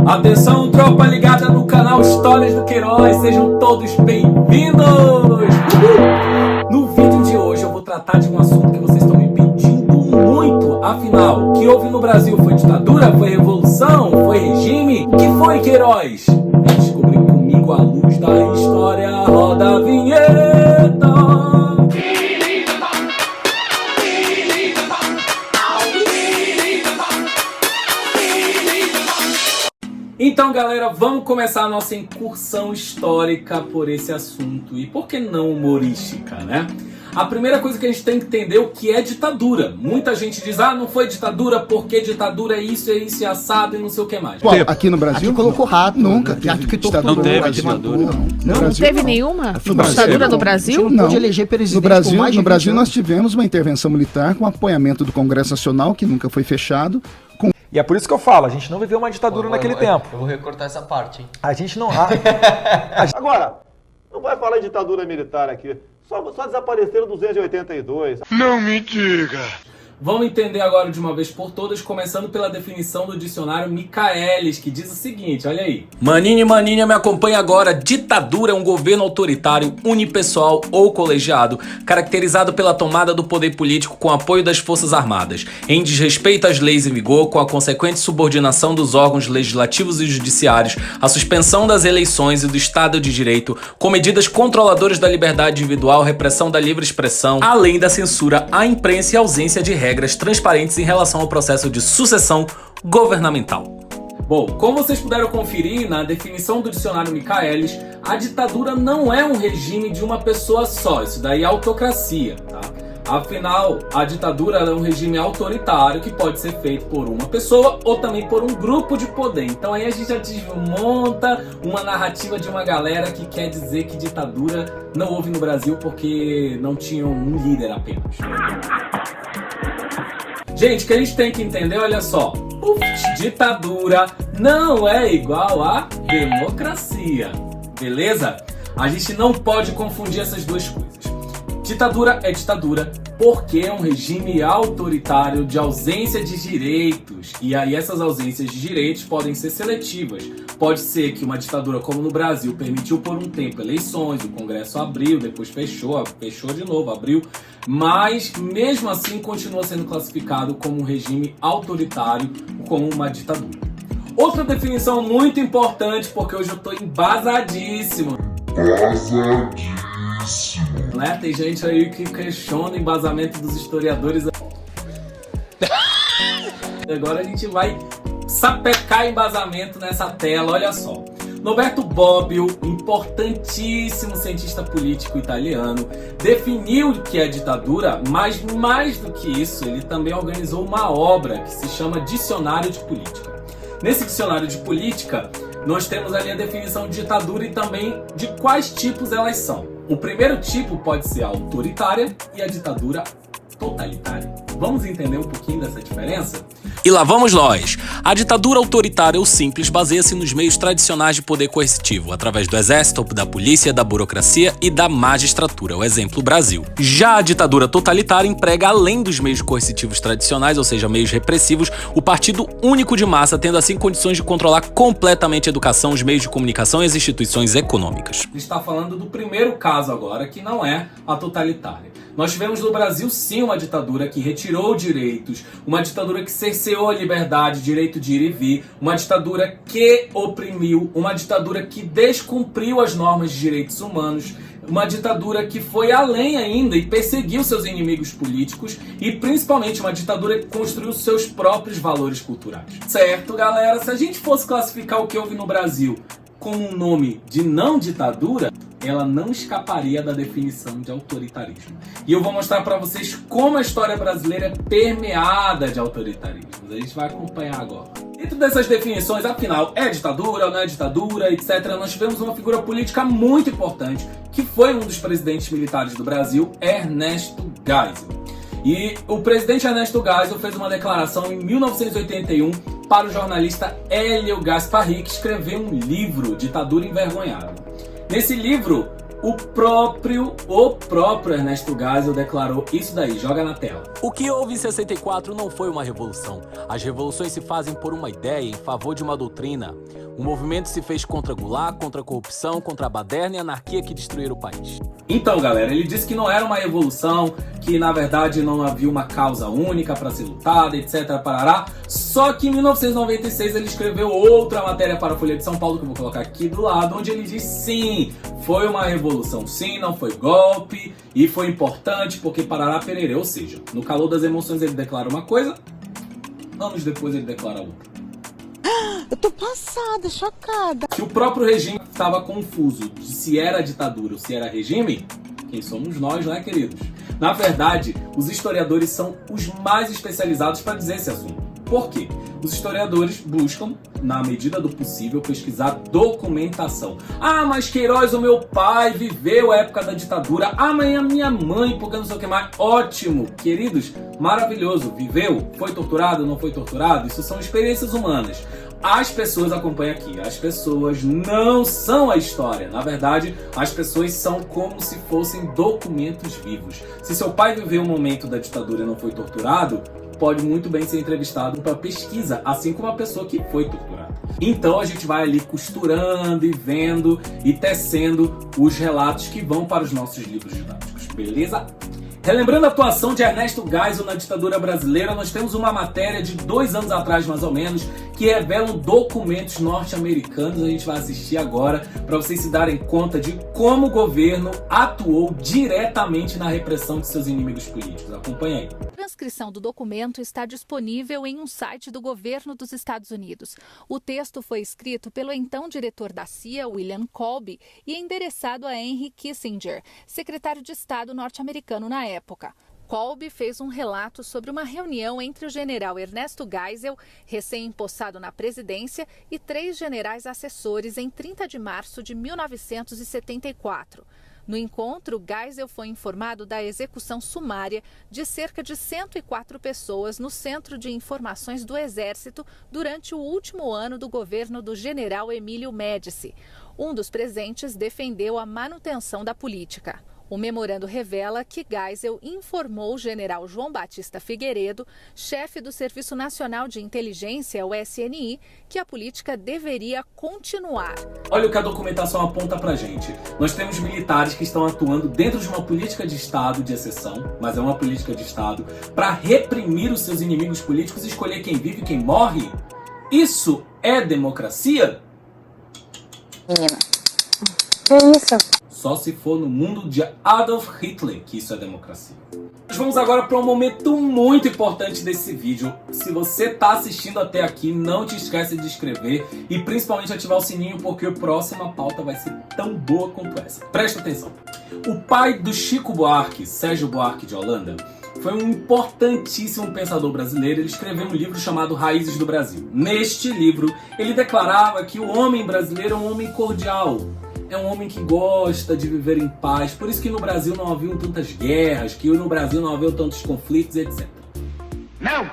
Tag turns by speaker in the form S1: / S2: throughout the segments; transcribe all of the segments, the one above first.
S1: Atenção, tropa ligada no canal Histórias do Queiroz, sejam todos bem-vindos! No vídeo de hoje eu vou tratar de um assunto que vocês estão me pedindo muito. Afinal, o que houve no Brasil foi ditadura? Foi revolução? Foi regime? O que foi, Queiroz? Vem descobrir comigo à luz da história. Roda a vinheta! Então, galera, vamos começar a nossa incursão histórica por esse assunto. E por que não humorística, né? A primeira coisa que a gente tem que entender é o que é ditadura. Muita gente diz, não foi ditadura porque ditadura é isso e assado e não sei o que mais.
S2: Qual? Aqui no Brasil?
S3: Aqui colocou rato.
S2: Nunca.
S3: Não
S4: teve ditadura.
S3: Não
S5: teve nenhuma
S2: no
S5: ditadura no Brasil?
S3: Não pôde eleger presidente
S2: no Brasil nós tivemos uma intervenção militar com apoiamento do Congresso Nacional, que nunca foi fechado.
S4: E é por isso que eu falo, a gente não viveu uma ditadura naquele tempo.
S6: Eu vou recortar essa parte, hein?
S4: A gente não...
S7: Agora, não vai falar em ditadura militar aqui. Só desapareceram 282.
S8: Não me diga!
S1: Vamos entender agora de uma vez por todas, começando pela definição do dicionário Michaelis, que diz o seguinte, olha aí. Maninho e maninha, me acompanha agora. Ditadura é um governo autoritário, unipessoal ou colegiado, caracterizado pela tomada do poder político com apoio das forças armadas, em desrespeito às leis em vigor, com a consequente subordinação dos órgãos legislativos e judiciários, a suspensão das eleições e do Estado de Direito, com medidas controladoras da liberdade individual, repressão da livre expressão, além da censura à imprensa e ausência de regras transparentes em relação ao processo de sucessão governamental. Bom, como vocês puderam conferir na definição do dicionário Michaelis, a ditadura não é um regime de uma pessoa só, isso daí é autocracia, tá? Afinal, a ditadura é um regime autoritário que pode ser feito por uma pessoa ou também por um grupo de poder. Então aí a gente já desmonta uma narrativa de uma galera que quer dizer que ditadura não houve no Brasil porque não tinham um líder apenas. Gente, o que a gente tem que entender, olha só, ditadura não é igual a democracia, beleza? A gente não pode confundir essas duas coisas. Ditadura é ditadura porque é um regime autoritário de ausência de direitos. E aí essas ausências de direitos podem ser seletivas. Pode ser que uma ditadura como no Brasil permitiu por um tempo eleições, o Congresso abriu, depois fechou de novo, abriu. Mas mesmo assim continua sendo classificado como um regime autoritário, como uma ditadura. Outra definição muito importante, porque hoje eu tô embasadíssimo. Né? Tem gente aí que questiona o embasamento dos historiadores. Agora a gente vai sapecar embasamento nessa tela, olha só. Norberto Bobbio, importantíssimo cientista político italiano, definiu o que é ditadura, mas mais do que isso, ele também organizou uma obra que se chama Dicionário de Política. Nesse dicionário de política, nós temos ali a definição de ditadura e também de quais tipos elas são. O primeiro tipo pode ser a autoritária e a ditadura totalitária. Vamos entender um pouquinho dessa diferença? E lá vamos nós! A ditadura autoritária ou simples baseia-se nos meios tradicionais de poder coercitivo, através do exército, da polícia, da burocracia e da magistratura, o exemplo Brasil. Já a ditadura totalitária emprega, além dos meios coercitivos tradicionais, ou seja, meios repressivos, o partido único de massa, tendo assim condições de controlar completamente a educação, os meios de comunicação e as instituições econômicas. A gente está falando do primeiro caso agora, que não é a totalitária. Nós tivemos no Brasil, sim, uma ditadura que retirou direitos, uma ditadura que cerceou a liberdade, direito de ir e vir, uma ditadura que oprimiu, uma ditadura que descumpriu as normas de direitos humanos, uma ditadura que foi além ainda e perseguiu seus inimigos políticos e principalmente uma ditadura que construiu seus próprios valores culturais. Certo, galera? Se a gente fosse classificar o que houve no Brasil como um nome de não ditadura, ela não escaparia da definição de autoritarismo. E eu vou mostrar para vocês como a história brasileira é permeada de autoritarismo. A gente vai acompanhar agora. Dentro dessas definições, afinal, é ditadura, não é ditadura, etc., nós tivemos uma figura política muito importante, que foi um dos presidentes militares do Brasil, Ernesto Geisel. E o presidente Ernesto Geisel fez uma declaração em 1981 para o jornalista Hélio Gasparri, que escreveu um livro, Ditadura Envergonhada. Nesse livro, O próprio Ernesto Geisel declarou isso daí, joga na tela.
S5: O que houve em 64 não foi uma revolução. As revoluções se fazem por uma ideia, em favor de uma doutrina. O movimento se fez contra Gulag, contra a corrupção, contra a baderna e a anarquia que destruíram o país.
S1: Então, galera, ele disse que não era uma revolução, que na verdade não havia uma causa única para ser lutada, etc, parará. Só que em 1996 ele escreveu outra matéria para a Folha de São Paulo, que eu vou colocar aqui do lado, onde ele diz sim, foi uma revolução sim, não foi golpe, e foi importante porque parará pererê. Ou seja, no calor das emoções ele declara uma coisa, anos depois ele declara outra.
S6: Eu tô passada, chocada.
S1: Se o próprio regime estava confuso de se era ditadura ou se era regime, quem somos nós, né, queridos? Na verdade, os historiadores são os mais especializados para dizer esse assunto. Por quê? Os historiadores buscam, na medida do possível, pesquisar documentação. Ah, mas Queiroz, o meu pai, viveu a época da ditadura. Ah, mas a minha mãe, porque não sei o que mais. Ótimo, queridos, maravilhoso. Viveu? Foi torturado? Não foi torturado? Isso são experiências humanas. As pessoas acompanham aqui. As pessoas não são a história. Na verdade, as pessoas são como se fossem documentos vivos. Se seu pai viveu um momento da ditadura e não foi torturado, pode muito bem ser entrevistado para pesquisa, assim como a pessoa que foi torturada. Então a gente vai ali costurando e vendo e tecendo os relatos que vão para os nossos livros didáticos, beleza? Relembrando a atuação de Ernesto Geisel na ditadura brasileira, nós temos uma matéria de 2 anos atrás, mais ou menos, que revelam documentos norte-americanos. A gente vai assistir agora para vocês se darem conta de como o governo atuou diretamente na repressão de seus inimigos políticos. Acompanha aí.
S8: A transcrição do documento está disponível em um site do governo dos Estados Unidos. O texto foi escrito pelo então diretor da CIA, William Colby, e endereçado a Henry Kissinger, secretário de Estado norte-americano na época. Colby fez um relato sobre uma reunião entre o general Ernesto Geisel, recém-empossado na presidência, e 3 generais assessores em 30 de março de 1974. No encontro, Geisel foi informado da execução sumária de cerca de 104 pessoas no Centro de Informações do Exército durante o último ano do governo do general Emílio Médici. Um dos presentes defendeu a manutenção da política. O memorando revela que Geisel informou o general João Batista Figueiredo, chefe do Serviço Nacional de Inteligência, o SNI, que a política deveria continuar.
S1: Olha o que a documentação aponta pra gente. Nós temos militares que estão atuando dentro de uma política de Estado de exceção, mas é uma política de Estado, para reprimir os seus inimigos políticos e escolher quem vive e quem morre. Isso é democracia?
S6: Menina, que isso?
S1: Só se for no mundo de Adolf Hitler que isso é democracia. Nós vamos agora para um momento muito importante desse vídeo. Se você está assistindo até aqui, não te esquece de inscrever e principalmente ativar o sininho, porque a próxima pauta vai ser tão boa quanto essa. Presta atenção. O pai do Chico Buarque, Sérgio Buarque de Holanda, foi um importantíssimo pensador brasileiro. Ele escreveu um livro chamado Raízes do Brasil. Neste livro, ele declarava que o homem brasileiro é um homem cordial. É um homem que gosta de viver em paz. Por isso que no Brasil não haviam tantas guerras, que no Brasil não haviam tantos conflitos, etc. Não!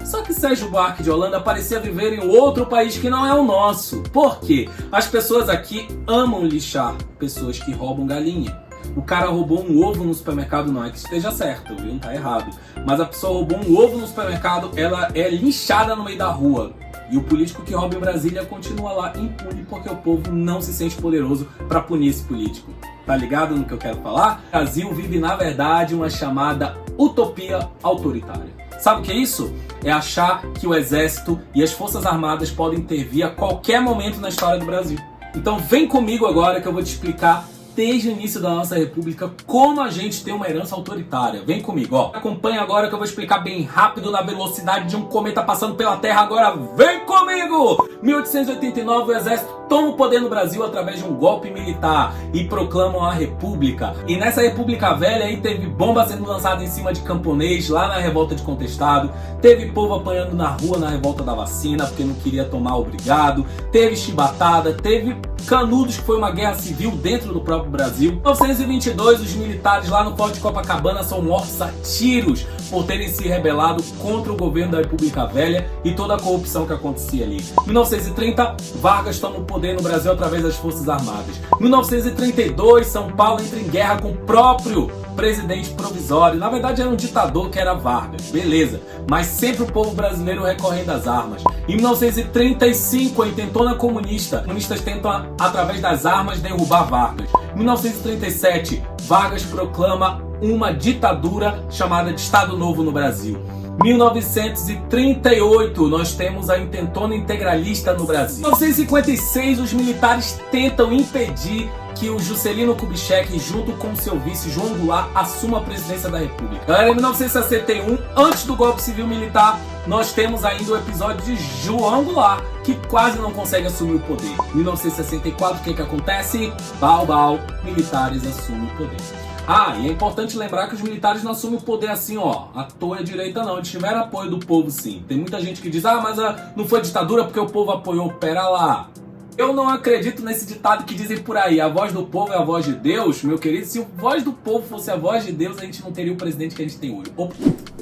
S1: Só que Sérgio Buarque de Holanda parecia viver em outro país que não é o nosso. Por quê? As pessoas aqui amam lixar pessoas que roubam galinha. O cara roubou um ovo no supermercado, não é que esteja certo, viu? Não tá errado. Mas a pessoa roubou um ovo no supermercado, ela é linchada no meio da rua. E o político que rouba em Brasília continua lá impune porque o povo não se sente poderoso para punir esse político. Tá ligado no que eu quero falar? O Brasil vive, na verdade, uma chamada utopia autoritária. Sabe o que é isso? É achar que o exército e as forças armadas podem intervir a qualquer momento na história do Brasil. Então vem comigo agora que eu vou te explicar desde o início da nossa república como a gente tem uma herança autoritária. Vem comigo, ó. Acompanha agora que eu vou explicar bem rápido na velocidade de um cometa passando pela Terra. Agora vem comigo! 1889, o exército toma o poder no Brasil através de um golpe militar e proclamam a república. E nessa república velha aí teve bomba sendo lançada em cima de camponês lá na revolta de Contestado, teve povo apanhando na rua na revolta da vacina porque não queria tomar obrigado, teve chibatada, teve Canudos, que foi uma guerra civil dentro do próprio Brasil. Em 1922, os militares lá no Forte de Copacabana são mortos a tiros por terem se rebelado contra o governo da República Velha e toda a corrupção que acontecia ali. Em 1930, Vargas toma o poder no Brasil através das Forças Armadas. Em 1932, São Paulo entra em guerra com o próprio presidente provisório. Na verdade era um ditador que era Vargas, beleza, mas sempre o povo brasileiro recorrendo às armas. Em 1935, a intentona comunista, comunistas tentam através das armas derrubar Vargas. Em 1937, Vargas proclama uma ditadura chamada de Estado Novo no Brasil. 1938, nós temos a intentona integralista no Brasil. Em 1956, os militares tentam impedir que o Juscelino Kubitschek, junto com seu vice João Goulart, assuma a presidência da República. Galera, em 1961, antes do golpe civil militar, nós temos ainda o episódio de João Goulart, que quase não consegue assumir o poder. Em 1964, o que acontece? Bau, militares assumem o poder. Ah, e é importante lembrar que os militares não assumem o poder assim, ó, à toa direita não. Eles tiveram apoio do povo, sim. Tem muita gente que diz, mas não foi ditadura porque o povo apoiou. Pera lá. Eu não acredito nesse ditado que dizem por aí, a voz do povo é a voz de Deus. Meu querido, se a voz do povo fosse a voz de Deus, a gente não teria o presidente que a gente tem hoje. Opa,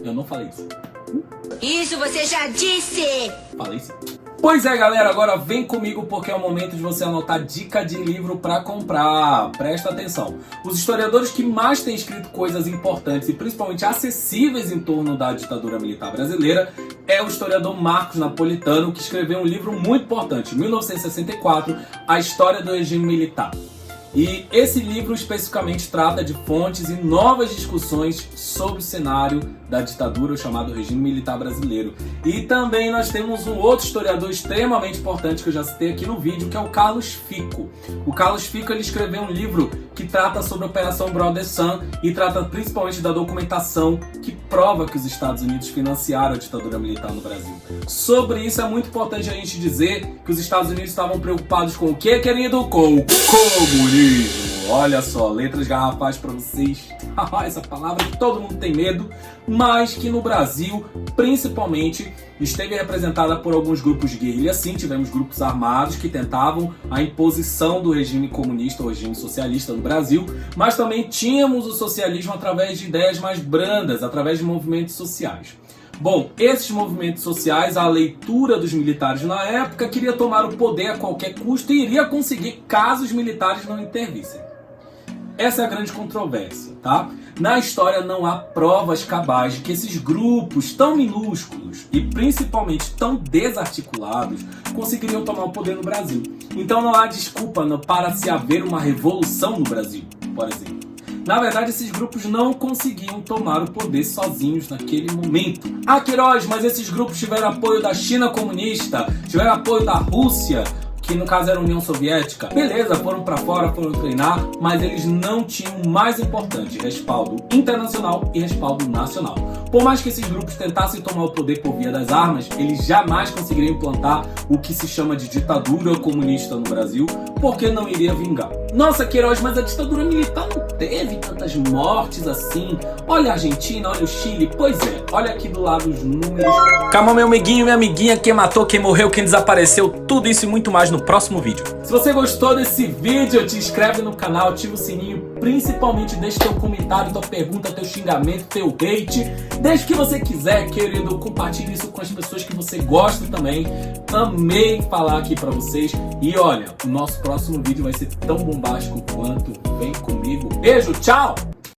S1: eu não falei isso.
S9: Isso você já disse!
S1: Falei sim. Pois é, galera, agora vem comigo porque é o momento de você anotar dica de livro para comprar. Presta atenção. Os historiadores que mais têm escrito coisas importantes e principalmente acessíveis em torno da ditadura militar brasileira é o historiador Marcos Napolitano, que escreveu um livro muito importante, 1964, A História do Regime Militar. E esse livro especificamente trata de fontes e novas discussões sobre o cenário da ditadura, o chamado regime militar brasileiro. E também nós temos um outro historiador extremamente importante que eu já citei aqui no vídeo, que é o Carlos Fico. O Carlos Fico, ele escreveu um livro que trata sobre a Operação Brother Sun e trata principalmente da documentação que prova que os Estados Unidos financiaram a ditadura militar no Brasil. Sobre isso é muito importante a gente dizer que os Estados Unidos estavam preocupados com o quê, querido? Com o comunismo. Olha só, letras garrafais para vocês. Essa palavra que todo mundo tem medo, mas que no Brasil, principalmente, esteve representada por alguns grupos de guerrilha. Sim, tivemos grupos armados que tentavam a imposição do regime comunista ou regime socialista no Brasil, mas também tínhamos o socialismo através de ideias mais brandas, através de movimentos sociais. Bom, esses movimentos sociais, a leitura dos militares na época, queria tomar o poder a qualquer custo e iria conseguir caso os militares não intervissem. Essa é a grande controvérsia, tá? Na história não há provas cabais de que esses grupos tão minúsculos e principalmente tão desarticulados conseguiriam tomar o poder no Brasil. Então não há desculpa para se haver uma revolução no Brasil, por exemplo. Na verdade, esses grupos não conseguiam tomar o poder sozinhos naquele momento. Ah, Queiroz, mas esses grupos tiveram apoio da China comunista, tiveram apoio da Rússia, que no caso era a União Soviética. Beleza, foram pra fora, foram treinar, mas eles não tinham o mais importante, respaldo internacional e respaldo nacional. Por mais que esses grupos tentassem tomar o poder por via das armas, eles jamais conseguiriam implantar o que se chama de ditadura comunista no Brasil, porque não iria vingar. Nossa, Queiroz, mas a ditadura militar não teve tantas mortes assim. Olha a Argentina, olha o Chile. Pois é, olha aqui do lado os números.
S5: Calma, meu amiguinho, minha amiguinha, quem matou, quem morreu, quem desapareceu, tudo isso e muito mais no próximo vídeo.
S1: Se você gostou desse vídeo, te inscreve no canal, ativa o sininho, principalmente deixa teu comentário, tua pergunta, teu xingamento, teu hate. Deixa o que você quiser, querido, compartilhe isso com as pessoas que você gosta também. Amei falar aqui pra vocês. E olha, o nosso próximo vídeo vai ser tão bombástico quanto. Vem comigo. Beijo, tchau!